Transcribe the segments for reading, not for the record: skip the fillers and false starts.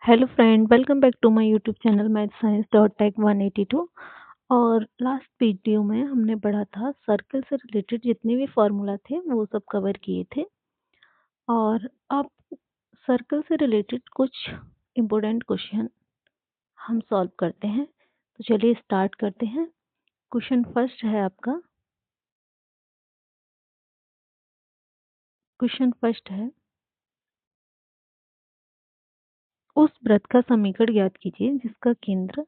Hello friend, welcome back to my YouTube channel math science dot tech 182। और last video में हमने पढ़ा था सर्कल से रिलेटेड जितने भी फार्मूला थे वो सब कवर किए थे। और अब सर्कल से रिलेटेड कुछ इम्पोर्टेंट क्वेश्चन हम सॉल्व करते हैं। तो चलिए स्टार्ट करते हैं। क्वेश्चन फर्स्ट है आपका। क्वेश्चन फर्स्ट है, उस वृत्त का समीकरण ज्ञात कीजिए जिसका केंद्र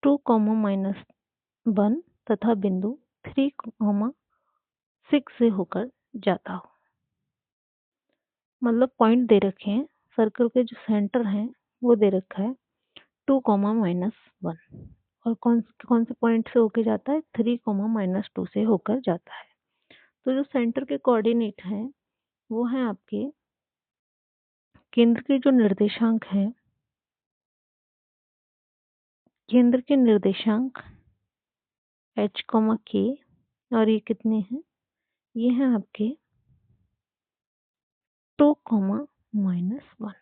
2, -1 तथा बिंदु 3, 6 से होकर जाता हो। मतलब पॉइंट दे रखे हैं, सर्कल के जो सेंटर हैं वो दे रखा है 2, -1। और कौन कौन से पॉइंट से होकर जाता है? 3, -2 से होकर जाता है। तो जो सेंटर के कोऑर्डिनेट हैं वो हैं आपके केंद्र के जो निर्देशांक हैं, केंद्र के निर्देशांक h, k। और ये कितने हैं? ये हैं आपके 2, -1।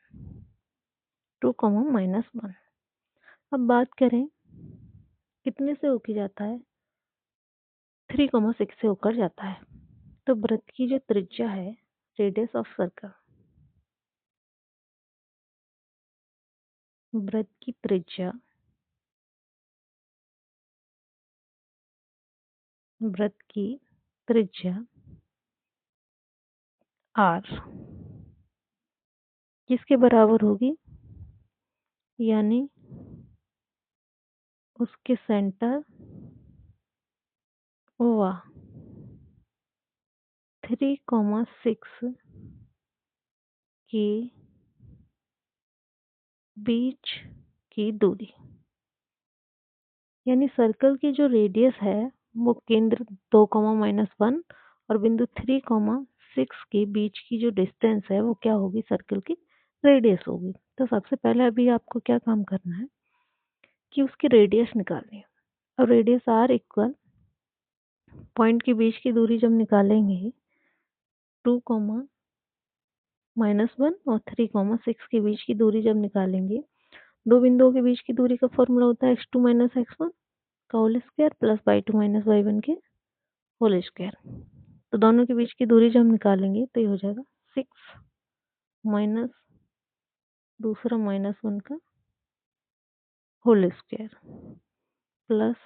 2, -1। अब बात करें कितने से होके जाता है? 3, 6 से होकर जाता है। तो वृत्त की जो त्रिज्या है, रेडियस ऑफ सर्कल, वृत्त की त्रिज्या, वृत्त की त्रिज्या r किसके बराबर होगी? यानी उसके सेंटर व 3, 6 के बीच की दूरी। यानी सर्कल की जो रेडियस है वो केंद्र 2, -1 और बिंदु 3, 6 के बीच की जो डिस्टेंस है वो क्या होगी? सर्कल की रेडियस होगी। तो सबसे पहले अभी आपको क्या काम करना है कि उसकी रेडियस निकालनी है। और रेडियस आर इक्वल पॉइंट के बीच की दूरी जब निकालेंगे 2, -1 और 3, 6 के बीच की दूरी जब निकालेंगे, दो बिंदुओं के बीच की दूरी का फॉर्मूला होता है x2 - x1 का whole square plus y2 - y1 के होल स्क्वायर। तो दोनों के बीच की दूरी जब हम निकालेंगे तो ये हो जाएगा 6 माइनस दूसरा -1 का होल स्क्वायर प्लस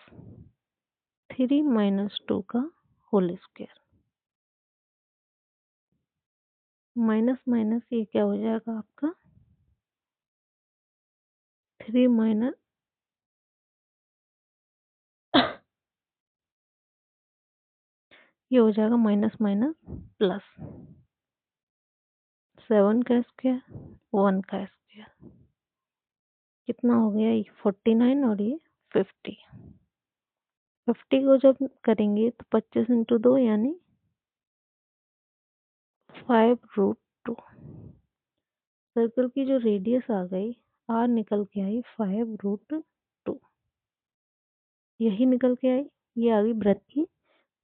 3, -2 का होल स्क्वायर। माइनस माइनस ये क्या हो जाएगा आपका? 3 माइनस ये हो जाएगा माइनस माइनस प्लस 7 का स्क्वायर 1 का स्क्वायर। कितना हो गया? ये 49 और ये 50। 50 को जब करेंगे तो 25 इंटू 2 यानी 5√2। सर्कल की जो रेडियस आ गई आर निकल के आई 5√2। यही निकल के आई, ये आ गई वृत्त की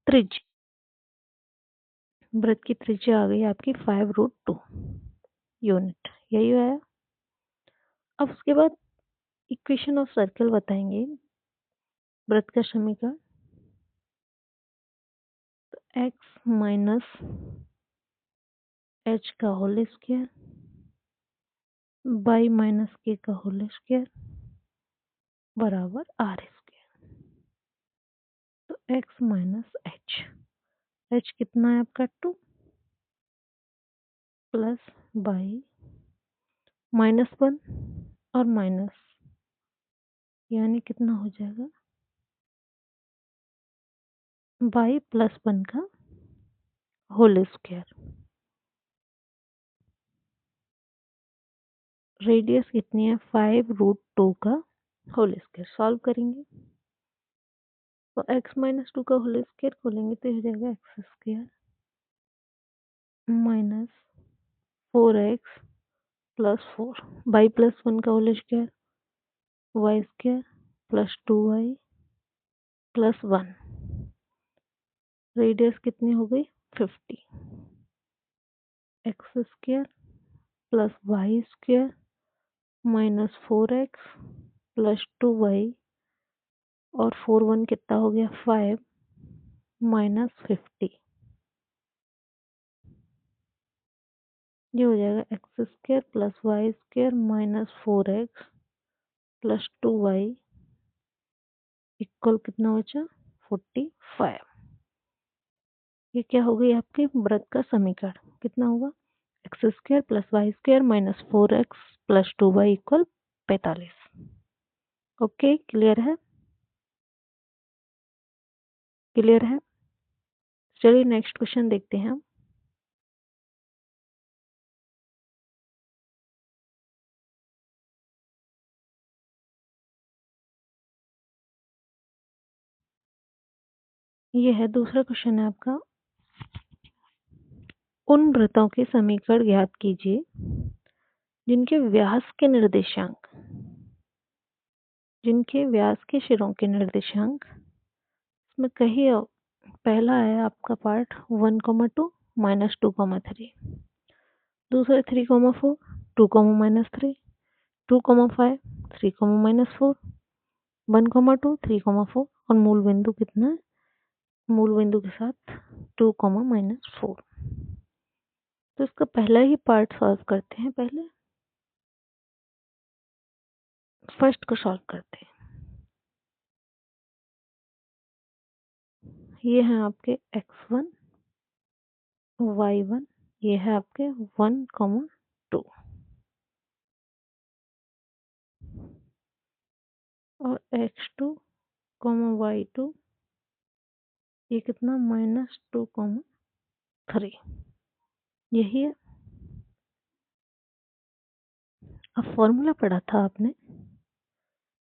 त्रिज्या। वृत्त की त्रिज्या आ गई आपकी 5√2 यूनिट। यही आया। अब उसके बाद इक्वेशन ऑफ सर्कल बताएंगे, वृत्त का समीकरण। तो x माइनस h का whole square y minus k का होल स्क्वायर बराबर r स्क्वायर। तो x माइनस h कितना है आपका? 2 प्लस y -1 और माइनस यानी कितना हो जाएगा? y +1 का होल स्क्वायर। रेडियस कितनी है? 5√2 का होल स्क्वायर। सॉल्व करेंगे तो x -2 का होल स्क्वायर खोलेंगे तो हो जाएगा x square minus 4x plus 4 y +1 का whole square y square plus 2y plus 1। Radius कितनी हो गई? 50। X square plus y square minus 4x plus 2y और 4 1 कितना हो गया 5 माइनस 50। ये हो जाएगा x square plus y square minus 4x plus 2y equal कितना बचा 45। ये क्या हो गई आपके वृत्त का समीकरण कितना होगा x square plus y square minus 4x plus 2y equal 45। Okay clear है, क्लियर है। चलिए नेक्स्ट क्वेश्चन देखते हैं हम। ये है दूसरा क्वेश्चन है आपका, उन वृत्तों के समीकरण ज्ञात कीजिए जिनके व्यास के निर्देशांक, जिनके व्यास के शिरों के निर्देशांक इसमें कही पहला है आपका पार्ट 1,2 माइनस 2,3, दूसरा 3,4 2, माइनस 3 2,5 3, माइनस 4 1,2 3,4 और मूल बिंदु कितना है मूल बिंदु के साथ 2, माइनस 4। तो इसका पहला ही पार्ट सॉल्व करते हैं, पहले फर्स्ट को सॉल्व करते हैं। ये हैं आपके x1 y1, ये है आपके 1,2 और x2 y2 ये कितना माइनस 2,3 यही है। अब फॉर्मूला पढ़ा था आपने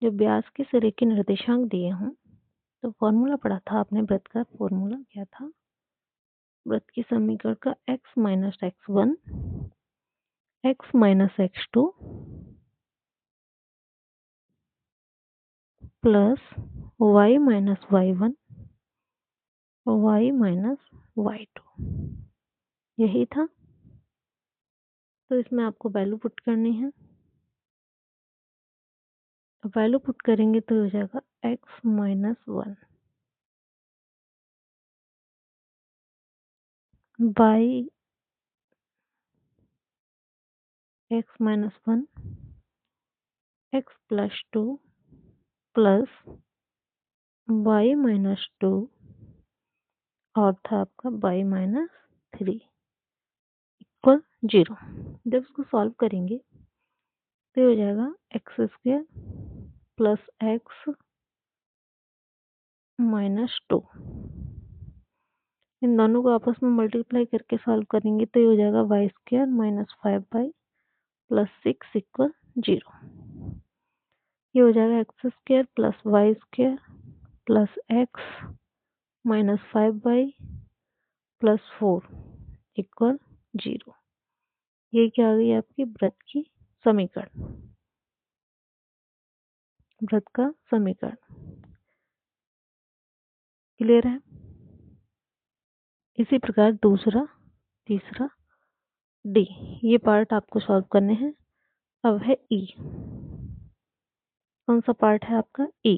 जब व्यास के सिरे के निर्देशांक दिए हों तो फॉर्मूला पढ़ा था आपने, वृत्त का फॉर्मूला क्या था, वृत्त की समीकरण का x minus x1 x minus x2 plus y minus y1 y minus y2 यही था। तो इसमें आपको वैल्यू पुट करनी है, वैल्यू पुट करेंगे तो हो जाएगा x minus 1 by x minus 1 x plus 2 plus y minus 2 और था आपका y माइनस 3 इक्वल 0। जब इसको सॉल्व करेंगे तो हो जाएगा x square plus x minus 2, इन दोनों को आपस में मल्टीप्लाई करके सॉल्व करेंगे तो ये हो जाएगा y square minus 5 plus 6 equal 0। ये हो जाएगा x square plus y square plus x minus 5 plus 4 equal 0। ये क्या आ गई आपकी वृत्त की समीकरण, वृत्त का समीकरण। क्लियर है। इसी प्रकार दूसरा तीसरा डी, ये पार्ट आपको सॉल्व करने हैं। अब है ई, कौन सा पार्ट है आपका ई।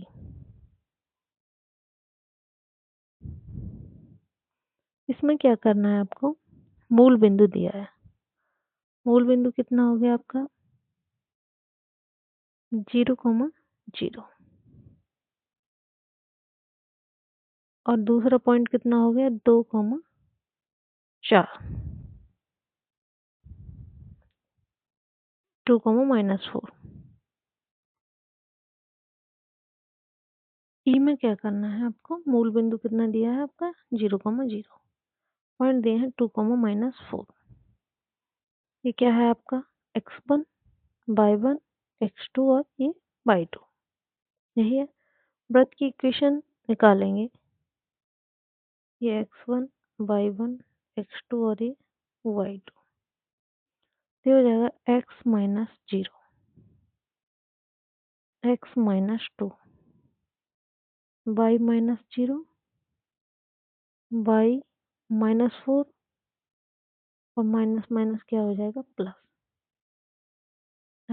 इसमें क्या करना है आपको, मूल बिंदु दिया है, मूल बिंदु कितना हो गया आपका 0,0 और दूसरा पॉइंट कितना हो गया 2,4 2, माइनस 4। ई में क्या करना है आपको, मूल बिंदु कितना दिया है आपका 0,0, पॉइंट दिए हैं 2, माइनस 4। ये क्या है आपका x1 y1 x2 और ये y2 यही है। वृत्त की इक्वेशन निकालेंगे, ये x1 y1 x2 और ये y2, तो हो जाएगा x minus 0 x minus 2 y minus 0 y minus 4 और माइनस माइनस क्या हो जाएगा प्लस।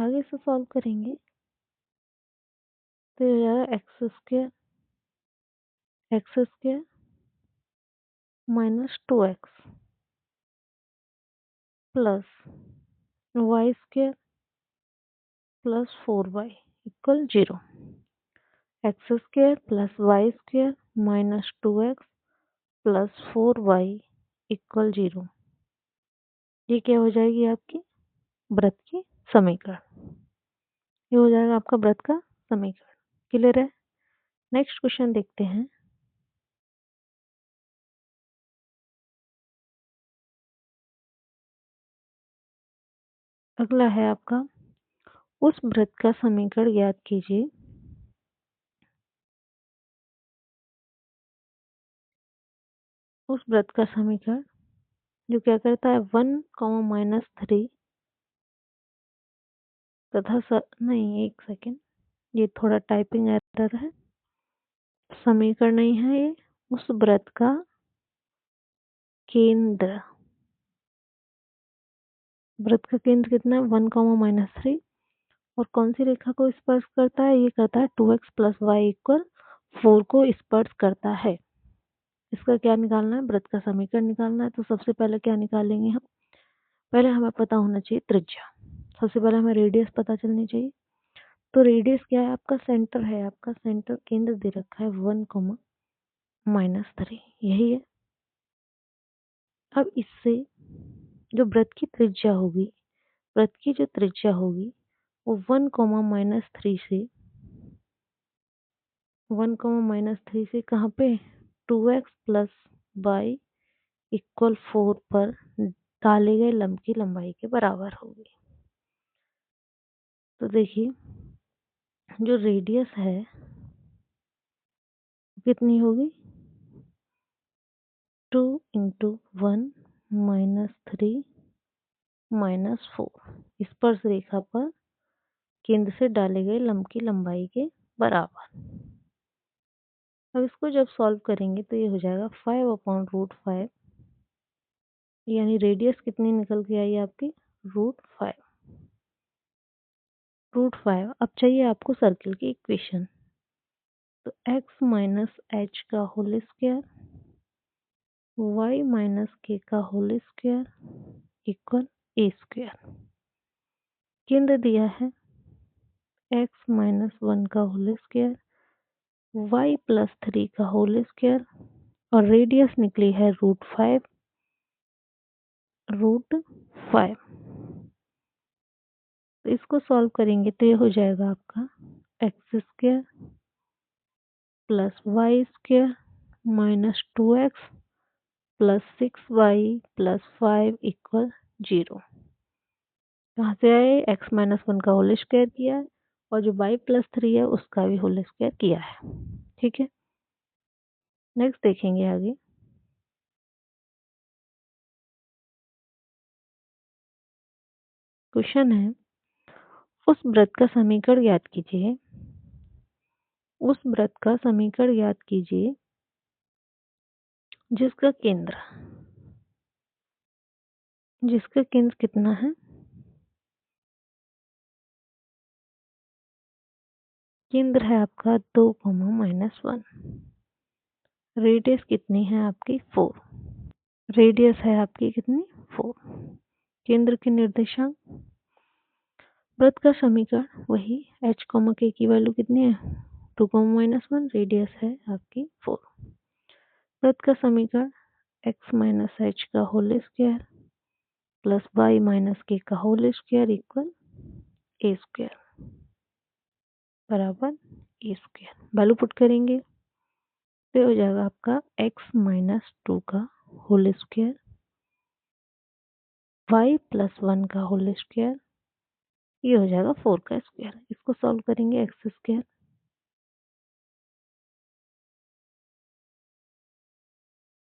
आगे से सॉल्व करेंगे तो ये हो जाएगा x square minus 2x plus y square plus 4y equal 0। X square plus y square minus 2x plus 4y equal 0। ये क्या हो जाएगी आपकी वृत्त की समीकरण। ये हो जाएगा आपका वृत्त का समीकरण। क्लियर है। नेक्स्ट क्वेश्चन देखते हैं। अगला है आपका उस वृत्त का समीकरण ज्ञात कीजिए उस वृत्त का समीकरण जो क्या करता है 1, -3 तथा नहीं, एक सेकेंड, ये थोड़ा टाइपिंग एरर है। समीकरण नहीं है ये, उस वृत्त का केंद्र। वृत्त का केंद्र कितना है 1, -3 और कौन सी रेखा को स्पर्श करता है, ये करता है 2x प्लस वाई इक्वल 4 को स्पर्श करता है। इसका क्या निकालना है, वृत्त का समीकरण निकालना है। तो सबसे पहले क्या निकालेंगे हम, पहले हमें पता होना चाहिए त्रिज्या। सबसे पहले हमें रेडियस पता चलनी चाहिए। तो रेडियस क्या है, आपका सेंटर है, आपका सेंटर केंद्र दे रखा है 1, -3 यही है। अब इससे जो वृत्त की त्रिज्या होगी, वृत्त की जो त्रिज्या होगी वो 1, -3 से कहाँ पे 2x प्लस वाई इक्वल 4 पर डाले गए लंब की लंबाई के बराबर होगी। तो देखिए जो रेडियस है कितनी होगी 2 × 1 - 3 - 4 स्पर्श रेखा पर केंद्र से डाले गए लंब की लंबाई के बराबर। अब इसको जब सॉल्व करेंगे तो ये हो जाएगा 5/√5 यानी रेडियस कितनी निकल के आई आपकी √5। √5। अब चाहिए आपको सर्किल की इक्वेशन। तो x माइनस h का whole square y minus k का whole square equal a square. केंद्र दिया है x -1 का होल स्क्वायर y प्लस 3 का होल स्क्वायर और रेडियस निकली है √5। तो इसको सॉल्व करेंगे तो ये हो जाएगा आपका x square plus y square minus 2x plus 6y plus 5 equal 0। कहाँ से आए, x-1 का होल स्क्वायर किया है और जो y प्लस 3 है उसका भी होल स्क्वायर किया है। ठीक है। नेक्स्ट देखेंगे आगे। क्वेश्चन है उस वृत्त का समीकरण ज्ञात कीजिए। उस वृत्त का समीकरण ज्ञात कीजिए जिसका केंद्र कितना है, केंद्र है आपका 2, -1। रेडियस कितनी है आपकी 4। रेडियस है आपकी कितनी 4। केंद्र के निर्देशांक। वृत्त का समीकरण वही h, k की वैल्यू कितनी है 2, -1। रेडियस है आपकी 4। वृत्त का समीकरण x माइनस h का whole square plus y minus k का whole square equal a square बराबर a स्क्वायर। वैल्यू पुट करेंगे तो हो जाएगा आपका x -2 का होल स्क्वायर y प्लस 1 का होल स्क्वायर, ये हो जाएगा 4 का स्क्वायर। इसको सॉल्व करेंगे x square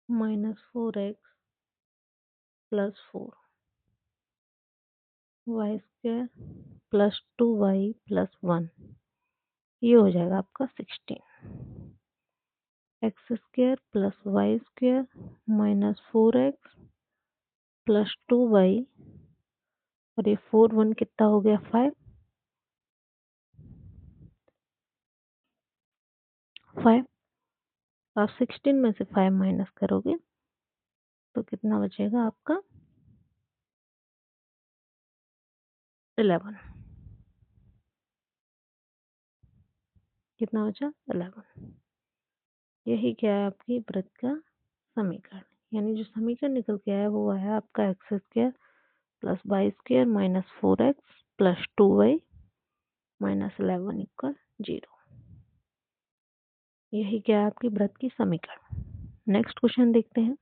-4x plus 4 y square plus 2y plus 1, ये हो जाएगा आपका 16। X square plus y square -4x plus 2y और ये 4 1 कितना हो गया 5 5। आप 16 में से 5 माइनस करोगे तो कितना बचेगा आपका 11। कितना बचा 11। यही क्या है आपकी वृत्त का समीकरण, यानी जो समीकरण निकल के आया वो है आपका x square plus y square minus 4x plus 2y minus 11 equal 0। यही क्या है आपकी वृत्त की समीकरण। नेक्स्ट क्वेश्चन देखते हैं।